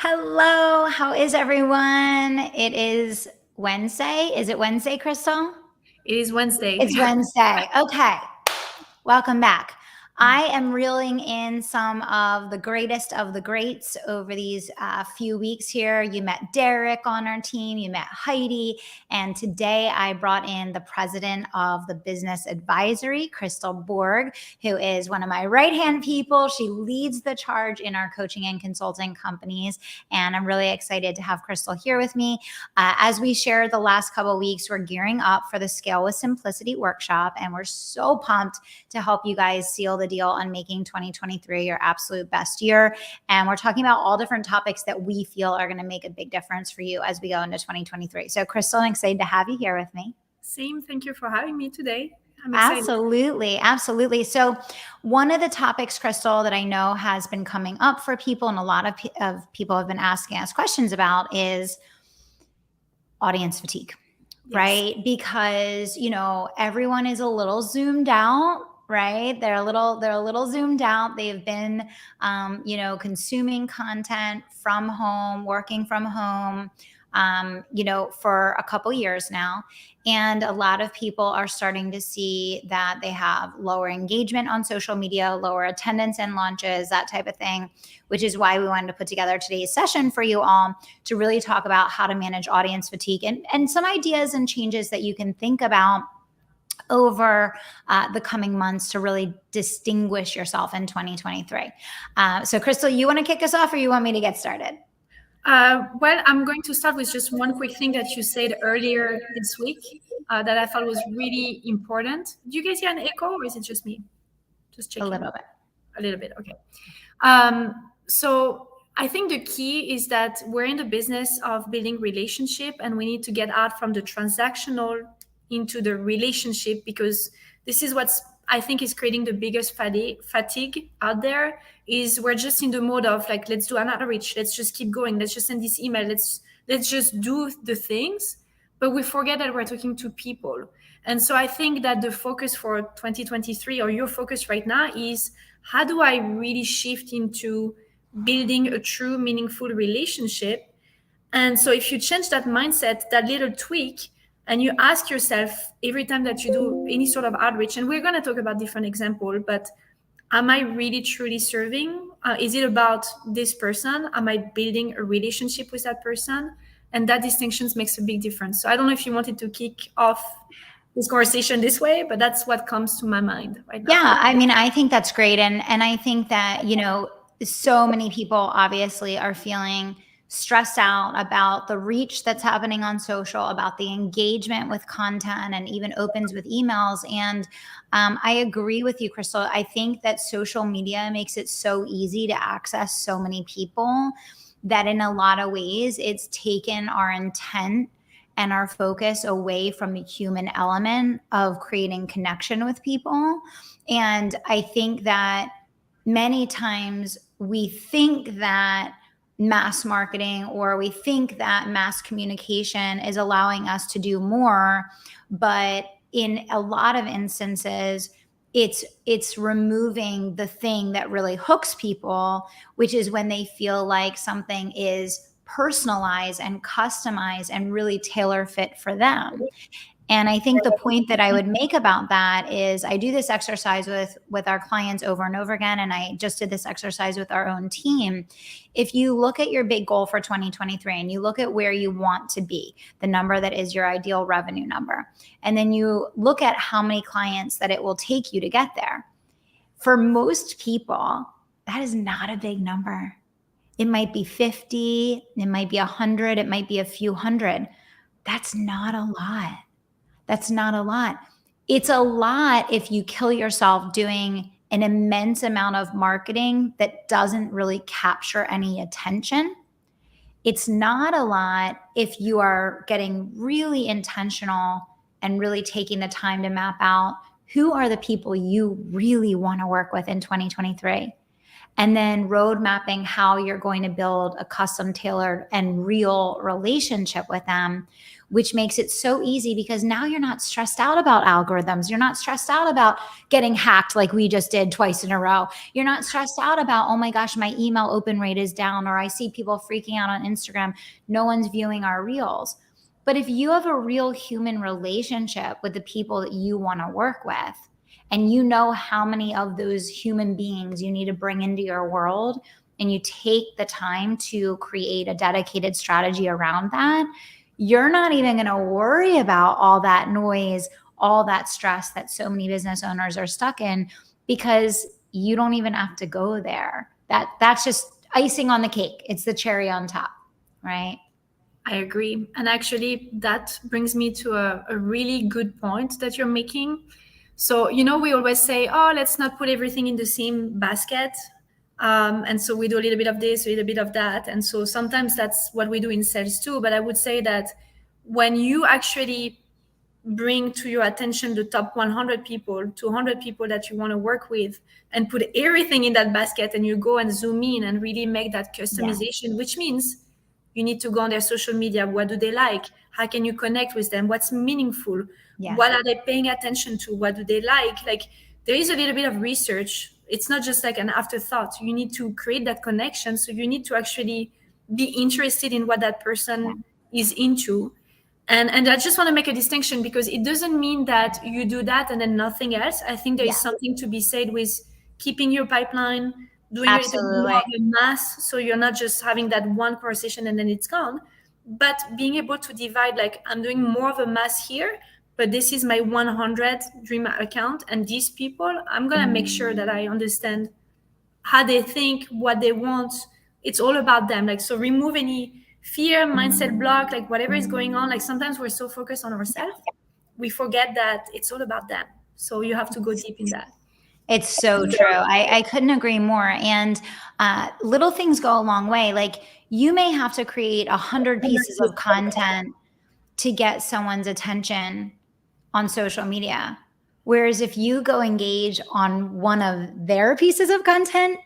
Hello, how is everyone? It is Wednesday. Is it Wednesday, Krystel? It is Wednesday. It's Wednesday. Okay. Welcome back. I am reeling in some of the greatest of the greats over these few weeks here. You met Derek on our team, you met Heidi, and today I brought in the president of the business advisory, Krystel Borg, who is one of my right-hand people. She leads the charge in our coaching and consulting companies, and I'm really excited to have Krystel here with me. As we shared the last couple of weeks, we're gearing up for the Scale with Simplicity workshop, and we're so pumped to help you guys seal the deal on making 2023 your absolute best year. And we're talking about all different topics that we feel are going to make a big difference for you as we go into 2023. So Krystel, I'm excited to have you here with me. Same. Thank you for having me today. I'm excited. Absolutely. Absolutely. So one of the topics, Krystel, that I know has been coming up for people and a lot of people have been asking us questions about is audience fatigue. Yes. Right? Because, everyone is a little zoomed out, right? They're a little zoomed out. They've been, consuming content from home, working from home, for a couple years now. And a lot of people are starting to see that they have lower engagement on social media, lower attendance in launches, that type of thing, which is why we wanted to put together today's session for you all to really talk about how to manage audience fatigue and some ideas and changes that you can think about over the coming months to really distinguish yourself in 2023. So Krystel, you want to kick us off or you want me to get started? Well, I'm going to start with just one quick thing that you said earlier this week that I thought was really important. Do you guys hear an echo or is it just me? Just checking. A little bit. A little bit, okay. So I think the key is that we're in the business of building relationship and we need to get out from the transactional into the relationship because this is what's I think is creating the biggest fatigue out there is we're just in the mode of like, let's do an outreach. Let's just keep going. Let's just send this email. Let's just do the things, but we forget that we're talking to people. And so I think that the focus for 2023 or your focus right now is how do I really shift into building a true meaningful relationship? And so if you change that mindset, that little tweak, and you ask yourself every time that you do any sort of outreach, and we're going to talk about different examples, but am I really truly serving? Is it about this person? Am I building a relationship with that person? And that distinction makes a big difference. So I don't know if you wanted to kick off this conversation this way, but that's what comes to my mind right now. Yeah, I mean, I think that's great. And I think that, so many people obviously are feeling stressed out about the reach that's happening on social, about the engagement with content and even opens with emails. And I agree with you, Krystel. I think that social media makes it so easy to access so many people that in a lot of ways it's taken our intent and our focus away from the human element of creating connection with people. And I think that many times we think that mass marketing or we think that mass communication is allowing us to do more, but in a lot of instances it's removing the thing that really hooks people, which is when they feel like something is personalized and customized and really tailor fit for them. And I think the point that I would make about that is I do this exercise with our clients over and over again. And I just did this exercise with our own team. If you look at your big goal for 2023 and you look at where you want to be, the number that is your ideal revenue number, and then you look at how many clients that it will take you to get there. For most people, that is not a big number. It might be 50, it might be 100, it might be a few hundred. That's not a lot. That's not a lot. It's a lot if you kill yourself doing an immense amount of marketing that doesn't really capture any attention. It's not a lot if you are getting really intentional and really taking the time to map out who are the people you really want to work with in 2023. and then road mapping how you're going to build a custom tailored and real relationship with them, which makes it so easy because now you're not stressed out about algorithms. You're not stressed out about getting hacked like we just did twice in a row. You're not stressed out about, oh my gosh, my email open rate is down, or I see people freaking out on Instagram. No one's viewing our reels. But if you have a real human relationship with the people that you want to work with, and you know how many of those human beings you need to bring into your world, and you take the time to create a dedicated strategy around that, you're not even going to worry about all that noise, all that stress that so many business owners are stuck in, because you don't even have to go there. That's just icing on the cake. It's the cherry on top, right? I agree. And actually, that brings me to a really good point that you're making. So, we always say, oh, let's not put everything in the same basket. And so we do a little bit of this, a little bit of that. And so sometimes that's what we do in sales too. But I would say that when you actually bring to your attention the top 100 people, 200 people that you want to work with, and put everything in that basket, and you go and zoom in and really make that customization, which means you need to go on their social media. What do they like? How can you connect with them? What's meaningful? Yeah. What are they paying attention to? What do they like? Like, there is a little bit of research. It's not just like an afterthought. You need to create that connection. So you need to actually be interested in what that person is into. And I just want to make a distinction, because it doesn't mean that you do that and then nothing else. I think there is something to be said with keeping your pipeline, doing a little bit more of a mass, so you're not just having that one conversation and then it's gone, but being able to divide, like, I'm doing more of a mass here, but this is my 100 dream account, and these people, I'm going to make sure that I understand how they think, what they want. It's all about them. Like, so remove any fear, mindset block, like whatever is going on. Like, sometimes we're so focused on ourselves, we forget that it's all about them. So you have to go deep in that. It's so true. I couldn't agree more. And little things go a long way. Like, you may have to create 100 pieces of content to get someone's attention on social media. Whereas if you go engage on one of their pieces of content,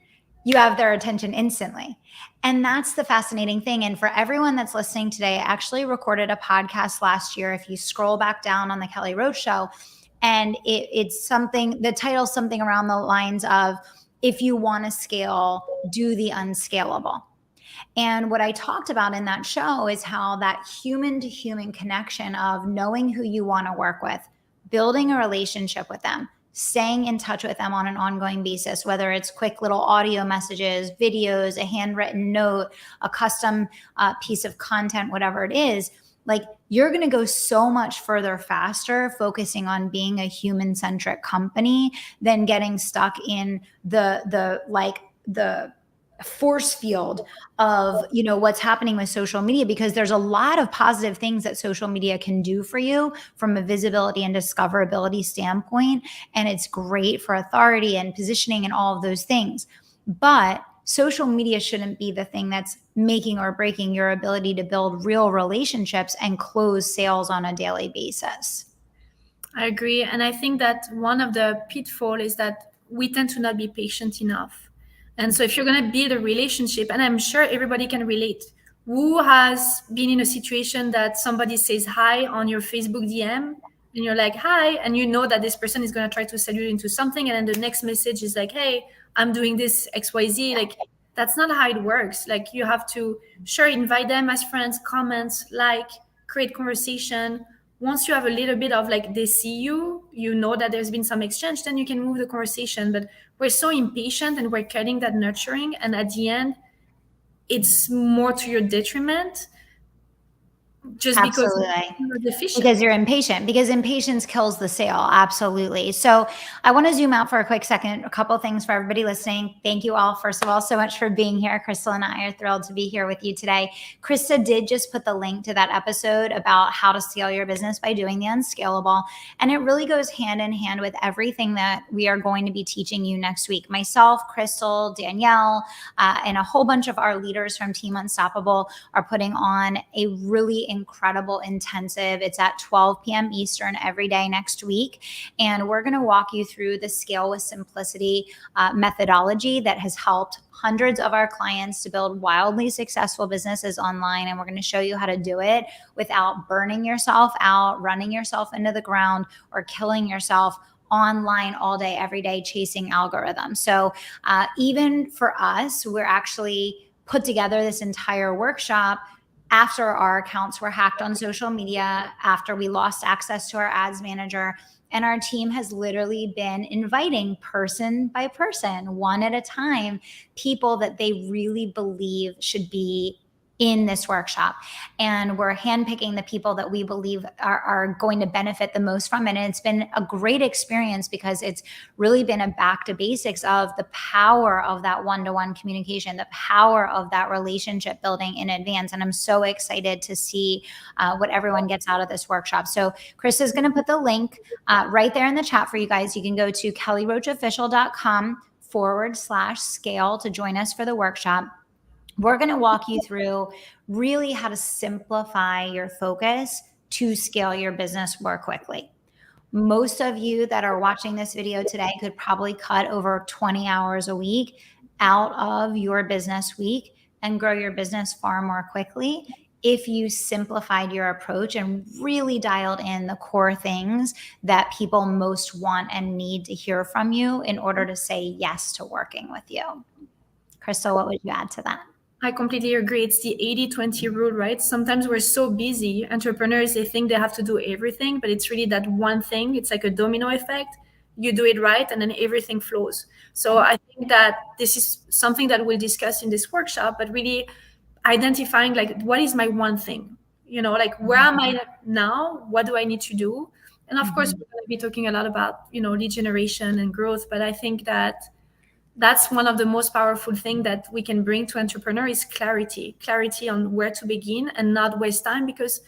you have their attention instantly. And that's the fascinating thing. And for everyone that's listening today, I actually recorded a podcast last year. If you scroll back down on the Kelly Roach Show, and it's something, the title's something around the lines of, if you want to scale, do the unscalable. And what I talked about in that show is how that human to human connection of knowing who you want to work with, building a relationship with them, staying in touch with them on an ongoing basis, whether it's quick little audio messages, videos, a handwritten note, a custom piece of content, whatever it is, like, you're going to go so much further faster focusing on being a human-centric company than getting stuck in the force field of, what's happening with social media, because there's a lot of positive things that social media can do for you from a visibility and discoverability standpoint. And it's great for authority and positioning and all of those things. But social media shouldn't be the thing that's making or breaking your ability to build real relationships and close sales on a daily basis. I agree. And I think that one of the pitfalls is that we tend to not be patient enough. And so if you're going to build a relationship, and I'm sure everybody can relate, who has been in a situation that somebody says hi on your Facebook DM, and you're like, hi, and you know that this person is going to try to sell you into something, and then the next message is like, hey, I'm doing this XYZ. Like, that's not how it works. Like, you have to, sure, invite them as friends, comments, like, create conversation. Once you have a little bit of, like, they see you, you know that there's been some exchange, then you can move the conversation. But we're so impatient and we're cutting that nurturing. And at the end, it's more to your detriment, just because you're impatient, because impatience kills the sale. Absolutely. So I want to zoom out for a quick second. A couple of things for everybody listening. Thank you all, first of all, so much for being here. Krystel and I are thrilled to be here with you today. Krista did just put the link to that episode about how to scale your business by doing the unscalable. And it really goes hand in hand with everything that we are going to be teaching you next week. Myself, Krystel, Danielle, and a whole bunch of our leaders from Team Unstoppable are putting on a really incredible incredible intensive. It's at 12 p.m. Eastern every day next week. And we're going to walk you through the Scale with Simplicity methodology that has helped hundreds of our clients to build wildly successful businesses online. And we're going to show you how to do it without burning yourself out, running yourself into the ground, or killing yourself online all day, every day, chasing algorithms. So even for us, we're actually put together this entire workshop after our accounts were hacked on social media, after we lost access to our ads manager. And our team has literally been inviting person by person, one at a time, people that they really believe should be in this workshop. And we're handpicking the people that we believe are going to benefit the most from it. And it's been a great experience because it's really been a back to basics of the power of that one-to-one communication, the power of that relationship building in advance. And I'm so excited to see what everyone gets out of this workshop. So Chris is going to put the link right there in the chat for you guys. You can go to kellyroachofficial.com/scale to join us for the workshop. We're going to walk you through really how to simplify your focus to scale your business more quickly. Most of you that are watching this video today could probably cut over 20 hours a week out of your business week and grow your business far more quickly if you simplified your approach and really dialed in the core things that people most want and need to hear from you in order to say yes to working with you. Krystel, what would you add to that? I completely agree. It's the 80-20 rule, right? Sometimes we're so busy. Entrepreneurs, they think they have to do everything, but it's really that one thing. It's like a domino effect. You do it right, and then everything flows. So I think that this is something that we'll discuss in this workshop, but really identifying like, what is my one thing? Like, where am I now? What do I need to do? And of course, we're going to be talking a lot about, lead generation and growth, but I think that that's one of the most powerful things that we can bring to entrepreneurs is clarity on where to begin and not waste time, because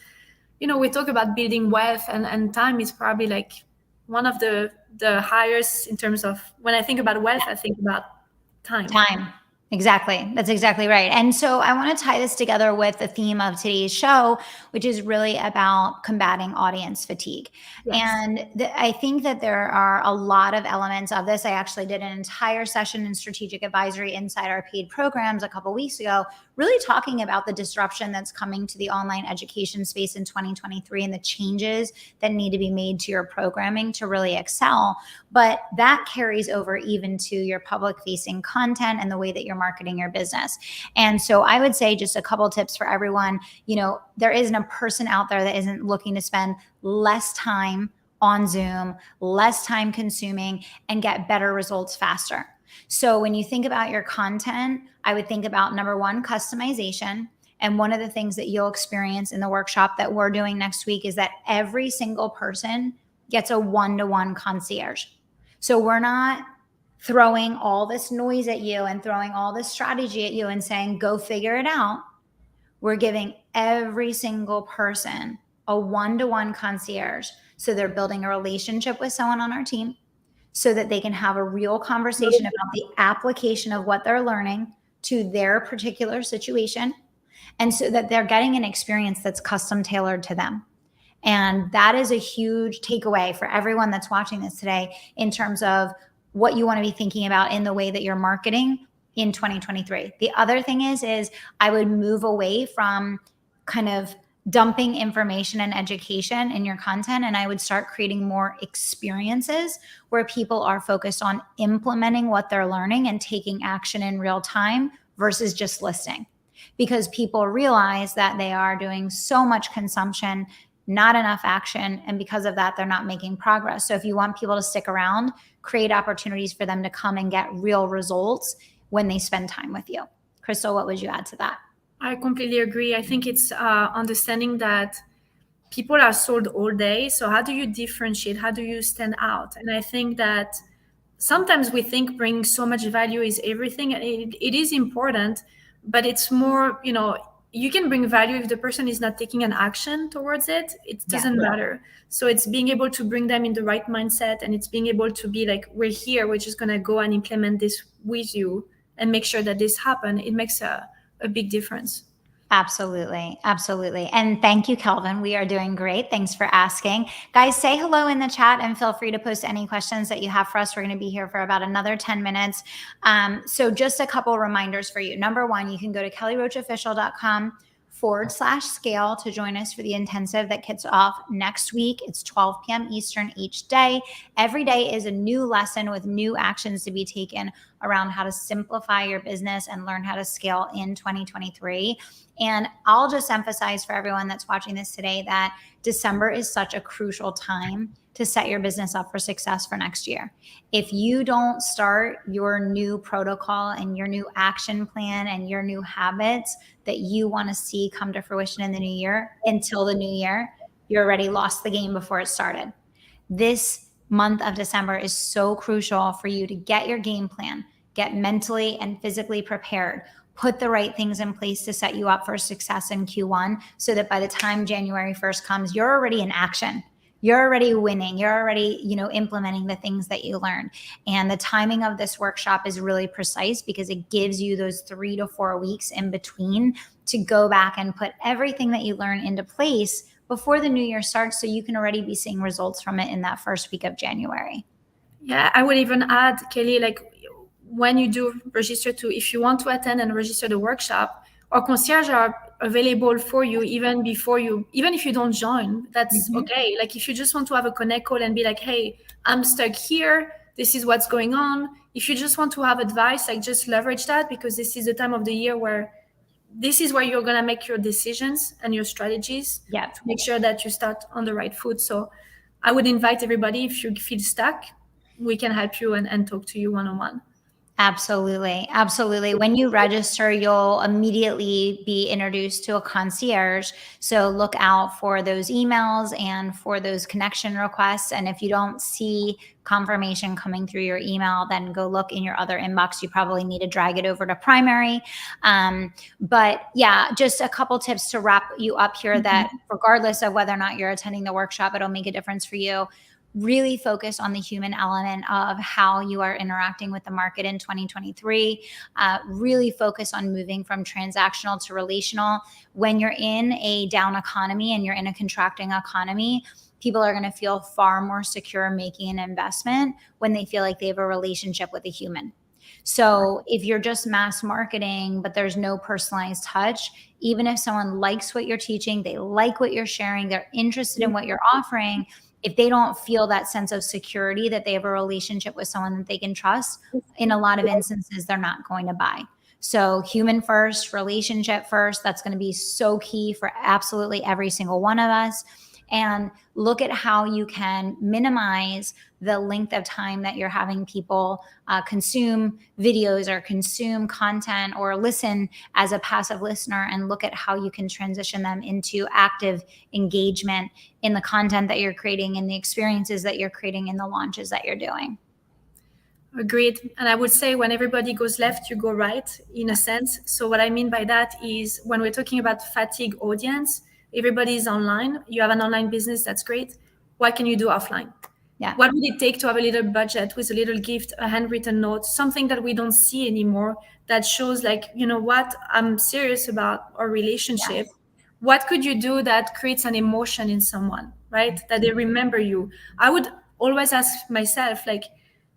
we talk about building wealth, and time is probably like one of the highest in terms of, when I think about wealth, I think about time. Exactly. That's exactly right. And so I want to tie this together with the theme of today's show, which is really about combating audience fatigue. Yes. And I think that there are a lot of elements of this. I actually did an entire session in strategic advisory inside our paid programs a couple of weeks ago, really talking about the disruption that's coming to the online education space in 2023 and the changes that need to be made to your programming to really excel. But that carries over even to your public facing content and the way that you're marketing your business. And so I would say just a couple tips for everyone. There isn't a person out there that isn't looking to spend less time on Zoom, less time consuming, and get better results faster. So when you think about your content, I would think about number one, customization. And one of the things that you'll experience in the workshop that we're doing next week is that every single person gets a one-to-one concierge. So we're not throwing all this noise at you and throwing all this strategy at you and saying, go figure it out. We're giving every single person a one-to-one concierge. So they're building a relationship with someone on our team so that they can have a real conversation about the application of what they're learning to their particular situation. And so that they're getting an experience that's custom tailored to them. And that is a huge takeaway for everyone that's watching this today in terms of what you want to be thinking about in the way that you're marketing in 2023. The other thing is I would move away from kind of dumping information and education in your content, and I would start creating more experiences where people are focused on implementing what they're learning and taking action in real time versus just listening. Because people realize that they are doing so much consumption, not enough action, and because of that, they're not making progress. So if you want people to stick around, create opportunities for them to come and get real results when they spend time with you. Krystel, what would you add to that? I completely agree. I think it's understanding that people are sold all day. So how do you differentiate? How do you stand out? And I think that sometimes we think bringing so much value is everything. And it is important, but it's more, you can bring value if the person is not taking an action towards it. It doesn't matter. So it's being able to bring them in the right mindset, and it's being able to be like, we're here, we're just going to go and implement this with you and make sure that this happens. It makes a big difference. Absolutely. Absolutely. And thank you, Kelvin. We are doing great. Thanks for asking. Guys, say hello in the chat and feel free to post any questions that you have for us. We're going to be here for about another 10 minutes. So just a couple reminders for you. Number one, you can go to kellyroachofficial.com/scale to join us for the intensive that kicks off next week. It's 12 p.m. Eastern each day. Every day is a new lesson with new actions to be taken around how to simplify your business and learn how to scale in 2023. And I'll just emphasize for everyone that's watching this today that December is such a crucial time to set your business up for success for next year. If you don't start your new protocol and your new action plan and your new habits that you want to see come to fruition in the new year until the new year, you already lost the game before it started. This month of December is so crucial for you to get your game plan, get mentally and physically prepared, put the right things in place to set you up for success in Q1 so that by the time January 1st comes, you're already in action. You're already winning. You're already, implementing the things that you learned. And the timing of this workshop is really precise because it gives you those 3 to 4 weeks in between to go back and put everything that you learn into place before the new year starts so you can already be seeing results from it in that first week of January. Yeah, I would even add, Kelly, like when you do register if you want to attend and register the workshop, our concierge are available for you even if you don't join, that's okay. Like if you just want to have a connect call and be like, hey, I'm stuck here, this is what's going on. If you just want to have advice, like just leverage that because this is the time of the year where this is where you're going to make your decisions and your strategies to make sure that you start on the right foot. So I would invite everybody, if you feel stuck, we can help you and talk to you one-on-one. Absolutely. Absolutely. When you register, you'll immediately be introduced to a concierge. So look out for those emails and for those connection requests. And if you don't see confirmation coming through your email, then go look in your other inbox. You probably need to drag it over to primary. But yeah, just a couple tips to wrap you up here that regardless of whether or not you're attending the workshop, it'll make a difference for you. Really focus on the human element of how you are interacting with the market in 2023. Really focus on moving from transactional to relational. When you're in a down economy and you're in a contracting economy, people are going to feel far more secure making an investment when they feel like they have a relationship with a human. So if you're just mass marketing, but there's no personalized touch, even if someone likes what you're teaching, they like what you're sharing, they're interested in what you're offering, if they don't feel that sense of security that they have a relationship with someone that they can trust, in a lot of instances, they're not going to buy. So human first, relationship first, that's going to be so key for absolutely every single one of us. And look at how you can minimize the length of time that you're having people consume videos or consume content or listen as a passive listener, and look at how you can transition them into active engagement in the content that you're creating, in the experiences that you're creating, in the launches that you're doing. Agreed. And I would say when everybody goes left, you go right in a sense. So what I mean by that is when we're talking about fatigue audience, everybody is online. You have an online business, that's great. What can you do offline? Yeah. What would it take to have a little budget with a little gift, a handwritten note, something that we don't see anymore that shows like, you know what, I'm serious about our relationship. Yes. What could you do that creates an emotion in someone, right? That they remember you. I would always ask myself, like,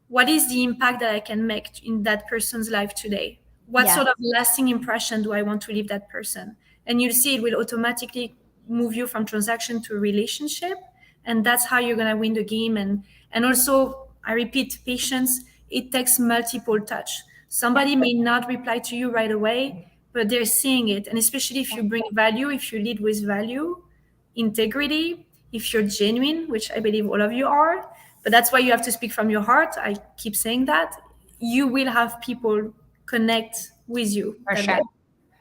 what is the impact that I can make in that person's life today? What sort of lasting impression do I want to leave that person? And you'll see it will automatically move you from transaction to relationship. And that's how you're going to win the game. And also, I repeat, patience, it takes multiple touch. Somebody may not reply to you right away, but they're seeing it. And especially if you bring value, if you lead with value, integrity, if you're genuine, which I believe all of you are, but that's why you have to speak from your heart. I keep saying that. You will have people connect with you. For sure.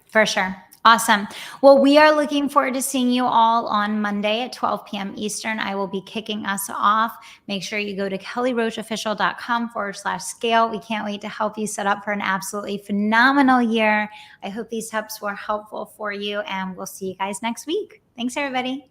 For sure. Awesome. Well, we are looking forward to seeing you all on Monday at 12 p.m. Eastern. I will be kicking us off. Make sure you go to kellyroachofficial.com/scale. We can't wait to help you set up for an absolutely phenomenal year. I hope these tips were helpful for you, and we'll see you guys next week. Thanks, everybody.